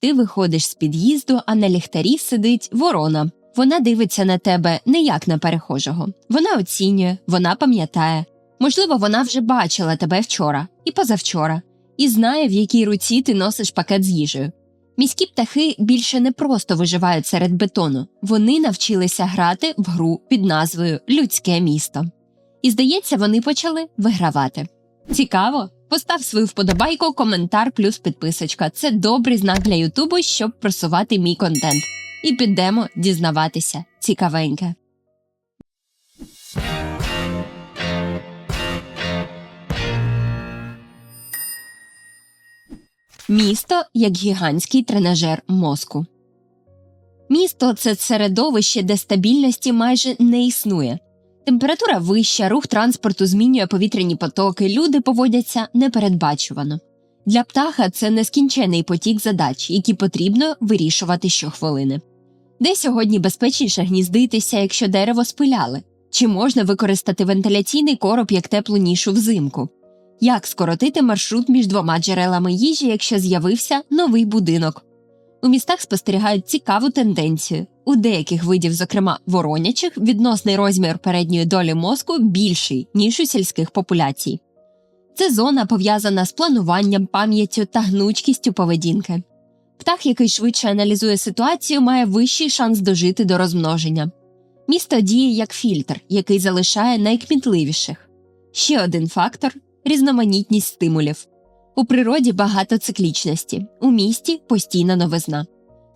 Ти виходиш з під'їзду, а на ліхтарі сидить ворона. Вона дивиться на тебе не як на перехожого. Вона оцінює, вона пам'ятає. Можливо, вона вже бачила тебе вчора і позавчора, і знає, в якій руці ти носиш пакет з їжею. Міські птахи більше не просто виживають серед бетону. Вони навчилися грати в гру під назвою «Людське місто». І, здається, вони почали вигравати. Цікаво? Постав свою вподобайку, коментар плюс підписочка. Це добрий знак для Ютубу, щоб просувати мій контент. І підемо дізнаватися. Цікавеньке. Місто як гігантський тренажер мозку. Місто – це середовище, де стабільності майже не існує. Температура вища, рух транспорту змінює повітряні потоки, люди поводяться непередбачувано. Для птаха це нескінчений потік задач, які потрібно вирішувати щохвилини. Де сьогодні безпечніше гніздитися, якщо дерево спиляли? Чи можна використати вентиляційний короб як теплу нішу взимку? Як скоротити маршрут між двома джерелами їжі, якщо з'явився новий будинок? У містах спостерігають цікаву тенденцію. У деяких видів, зокрема воронячих, відносний розмір передньої долі мозку більший, ніж у сільських популяцій. Це зона пов'язана з плануванням, пам'яттю та гнучкістю поведінки. Птах, який швидше аналізує ситуацію, має вищий шанс дожити до розмноження. Місто діє як фільтр, який залишає найкмітливіших. Ще один фактор – різноманітність стимулів. У природі багато циклічності, у місті – постійна новизна.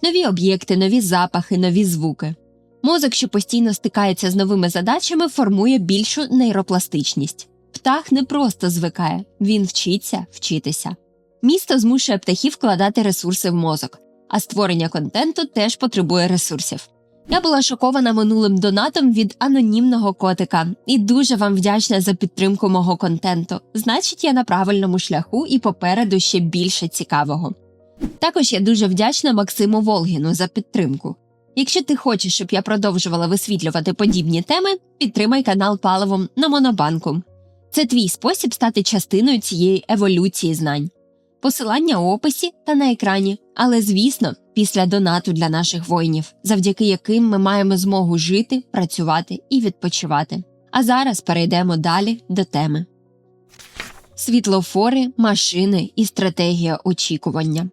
Нові об'єкти, нові запахи, нові звуки. Мозок, що постійно стикається з новими задачами, формує більшу нейропластичність. Птах не просто звикає, він вчиться вчитися. Місто змушує птахів вкладати ресурси в мозок, а створення контенту теж потребує ресурсів. Я була шокована минулим донатом від анонімного котика і дуже вам вдячна за підтримку мого контенту. Значить, я на правильному шляху і попереду ще більше цікавого. Також я дуже вдячна Максиму Волгіну за підтримку. Якщо ти хочеш, щоб я продовжувала висвітлювати подібні теми, підтримай канал паливом на Монобанку. Це твій спосіб стати частиною цієї еволюції знань. Посилання у описі та на екрані, але, звісно, після донату для наших воїнів, завдяки яким ми маємо змогу жити, працювати і відпочивати. А зараз перейдемо далі до теми. Світлофори, машини і стратегія очікування.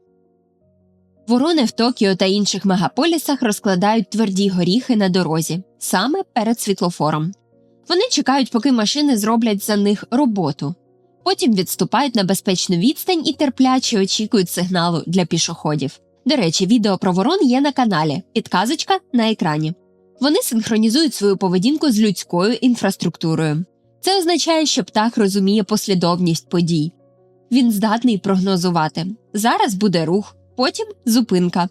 Ворони в Токіо та інших мегаполісах розкладають тверді горіхи на дорозі, саме перед світлофором. Вони чекають, поки машини зроблять за них роботу. Потім відступають на безпечну відстань і терпляче очікують сигналу для пішоходів. До речі, відео про ворон є на каналі, підказочка на екрані. Вони синхронізують свою поведінку з людською інфраструктурою. Це означає, що птах розуміє послідовність подій. Він здатний прогнозувати. Зараз буде рух, потім зупинка.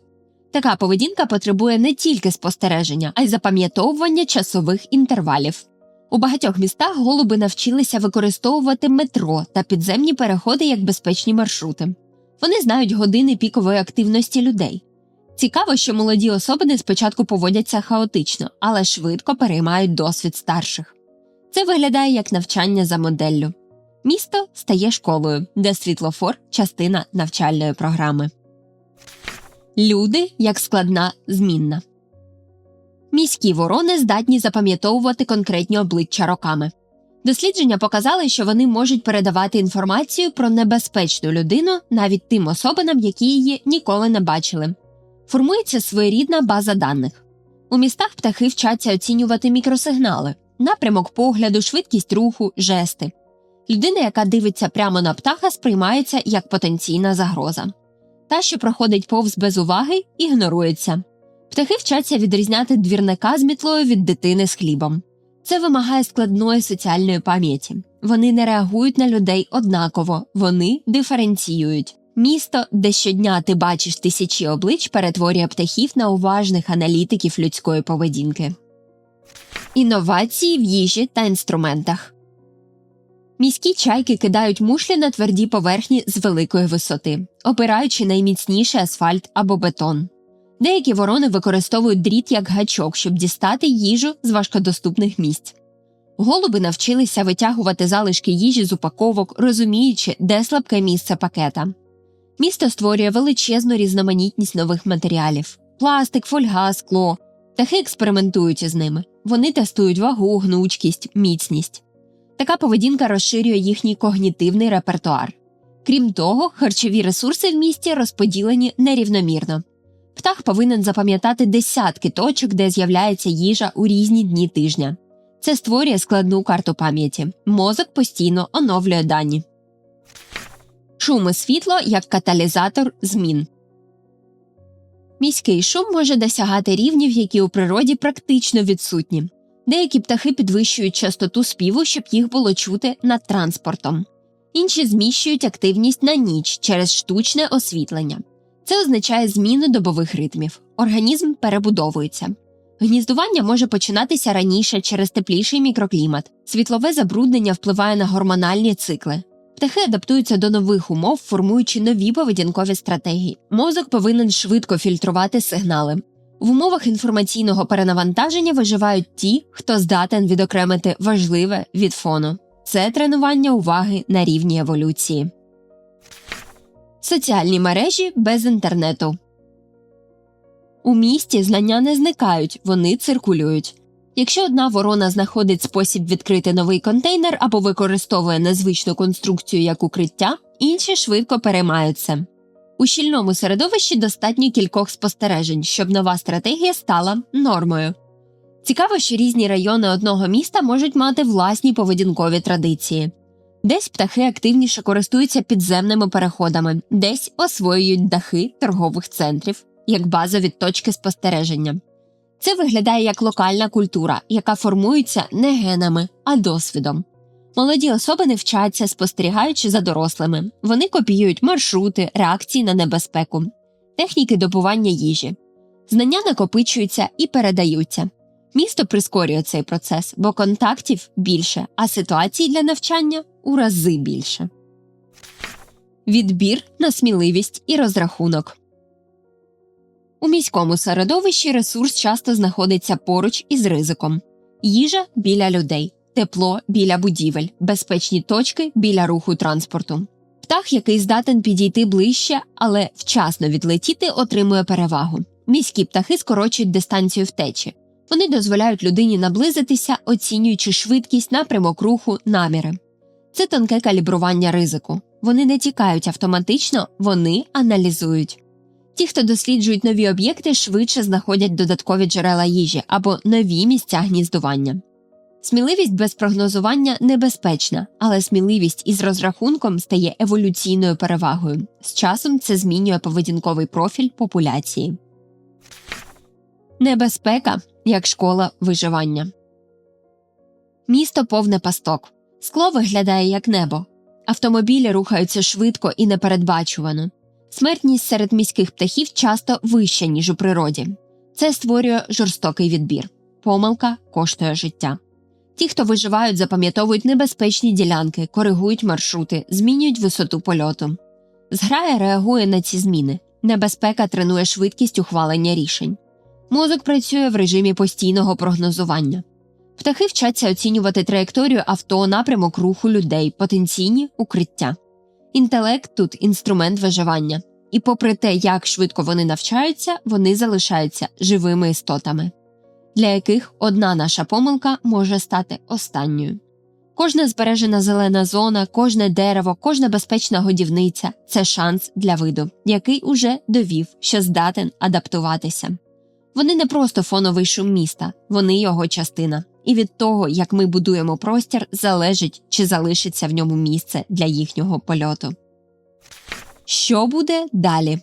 Така поведінка потребує не тільки спостереження, а й запам'ятовування часових інтервалів. У багатьох містах голуби навчилися використовувати метро та підземні переходи як безпечні маршрути. Вони знають години пікової активності людей. Цікаво, що молоді особини спочатку поводяться хаотично, але швидко переймають досвід старших. Це виглядає як навчання за моделлю. Місто стає школою, де світлофор – частина навчальної програми. Люди як складна змінна. Міські ворони здатні запам'ятовувати конкретні обличчя роками. Дослідження показали, що вони можуть передавати інформацію про небезпечну людину навіть тим особинам, які її ніколи не бачили. Формується своєрідна база даних. У містах птахи вчаться оцінювати мікросигнали – напрямок погляду, швидкість руху, жести. Людина, яка дивиться прямо на птаха, сприймається як потенційна загроза. Та, що проходить повз без уваги, ігнорується. Птахи вчаться відрізняти двірника з мітлою від дитини з хлібом. Це вимагає складної соціальної пам'яті. Вони не реагують на людей однаково, вони диференціюють. Місто, де щодня ти бачиш тисячі облич, перетворює птахів на уважних аналітиків людської поведінки. Інновації в їжі та інструментах. Міські чайки кидають мушлі на тверді поверхні з великої висоти, опираючи найміцніший асфальт або бетон. Деякі ворони використовують дріт як гачок, щоб дістати їжу з важкодоступних місць. Голуби навчилися витягувати залишки їжі з упаковок, розуміючи, де слабке місце пакета. Місто створює величезну різноманітність нових матеріалів – пластик, фольга, скло. Птахи експериментують із ними. Вони тестують вагу, гнучкість, міцність. Така поведінка розширює їхній когнітивний репертуар. Крім того, харчові ресурси в місті розподілені нерівномірно. Птах повинен запам'ятати десятки точок, де з'являється їжа у різні дні тижня. Це створює складну карту пам'яті. Мозок постійно оновлює дані. Шум і світло як каталізатор змін. Міський шум може досягати рівнів, які у природі практично відсутні. Деякі птахи підвищують частоту співу, щоб їх було чути над транспортом. Інші зміщують активність на ніч через штучне освітлення. Це означає зміну добових ритмів. Організм перебудовується. Гніздування може починатися раніше через тепліший мікроклімат. Світлове забруднення впливає на гормональні цикли. Птахи адаптуються до нових умов, формуючи нові поведінкові стратегії. Мозок повинен швидко фільтрувати сигнали. В умовах інформаційного перенавантаження виживають ті, хто здатен відокремити важливе від фону. Це тренування уваги на рівні еволюції. Соціальні мережі без інтернету. У місті знання не зникають, вони циркулюють. Якщо одна ворона знаходить спосіб відкрити новий контейнер або використовує незвичну конструкцію як укриття, інші швидко переймаються. У щільному середовищі достатньо кількох спостережень, щоб нова стратегія стала нормою. Цікаво, що різні райони одного міста можуть мати власні поведінкові традиції. Десь птахи активніше користуються підземними переходами, десь освоюють дахи торгових центрів, як базові точки спостереження. Це виглядає як локальна культура, яка формується не генами, а досвідом. Молоді особини вчаться, спостерігаючи за дорослими. Вони копіюють маршрути, реакції на небезпеку, техніки добування їжі. Знання накопичуються і передаються. Місто прискорює цей процес, бо контактів більше, а ситуацій для навчання у рази більше. Відбір на сміливість і розрахунок. У міському середовищі ресурс часто знаходиться поруч із ризиком. Їжа – біля людей, тепло – біля будівель, безпечні точки – біля руху транспорту. Птах, який здатен підійти ближче, але вчасно відлетіти, отримує перевагу. Міські птахи скорочують дистанцію втечі. Вони дозволяють людині наблизитися, оцінюючи швидкість, напрямок руху, наміри. Це тонке калібрування ризику. Вони не тікають автоматично, вони аналізують. Ті, хто досліджують нові об'єкти, швидше знаходять додаткові джерела їжі або нові місця гніздування. Сміливість без прогнозування небезпечна, але сміливість із розрахунком стає еволюційною перевагою. З часом це змінює поведінковий профіль популяції. Небезпека як школа виживання. Місто повне пасток. Скло виглядає як небо. Автомобілі рухаються швидко і непередбачувано. Смертність серед міських птахів часто вища, ніж у природі. Це створює жорстокий відбір. Помилка коштує життя. Ті, хто виживають, запам'ятовують небезпечні ділянки, коригують маршрути, змінюють висоту польоту. Зграя реагує на ці зміни. Небезпека тренує швидкість ухвалення рішень. Мозок працює в режимі постійного прогнозування. Птахи вчаться оцінювати траєкторію авто, напрямок руху людей, потенційні укриття. Інтелект тут – інструмент виживання. І попри те, як швидко вони навчаються, вони залишаються живими істотами, для яких одна наша помилка може стати останньою. Кожна збережена зелена зона, кожне дерево, кожна безпечна годівниця – це шанс для виду, який уже довів, що здатен адаптуватися. Вони не просто фоновий шум міста, вони його частина. І від того, як ми будуємо простір, залежить, чи залишиться в ньому місце для їхнього польоту. Що буде далі?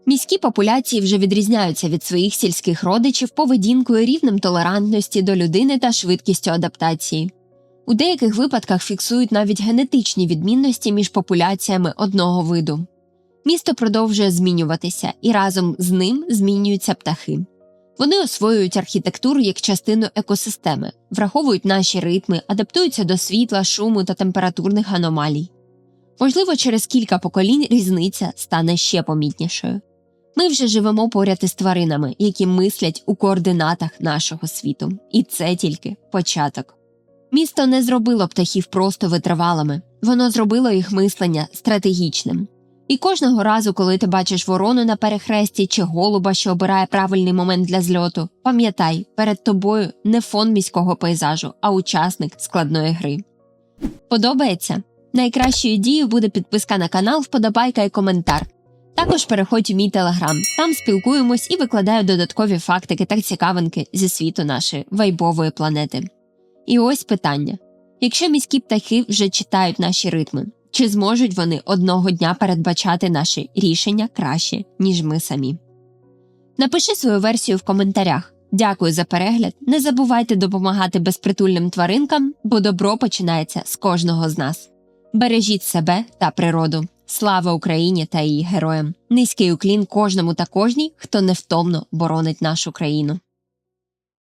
Міські популяції вже відрізняються від своїх сільських родичів поведінкою, рівнем толерантності до людини та швидкістю адаптації. У деяких випадках фіксують навіть генетичні відмінності між популяціями одного виду. Місто продовжує змінюватися, і разом з ним змінюються птахи. Вони освоюють архітектуру як частину екосистеми, враховують наші ритми, адаптуються до світла, шуму та температурних аномалій. Можливо, через кілька поколінь різниця стане ще помітнішою. Ми вже живемо поряд із тваринами, які мислять у координатах нашого світу. І це тільки початок. Місто не зробило птахів просто витривалими, воно зробило їх мислення стратегічним. І кожного разу, коли ти бачиш ворону на перехресті чи голуба, що обирає правильний момент для зльоту, пам'ятай, перед тобою не фон міського пейзажу, а учасник складної гри. Подобається? Найкращою дією буде підписка на канал, вподобайка і коментар. Також переходь у мій телеграм, там спілкуємось і викладаю додаткові фактики та цікавинки зі світу нашої вайбової планети. І ось питання. Якщо міські птахи вже читають наші ритми, чи зможуть вони одного дня передбачати наші рішення краще, ніж ми самі? Напиши свою версію в коментарях. Дякую за перегляд, не забувайте допомагати безпритульним тваринкам, бо добро починається з кожного з нас. Бережіть себе та природу. Слава Україні та її героям! Низький уклін кожному та кожній, хто невтомно боронить нашу країну.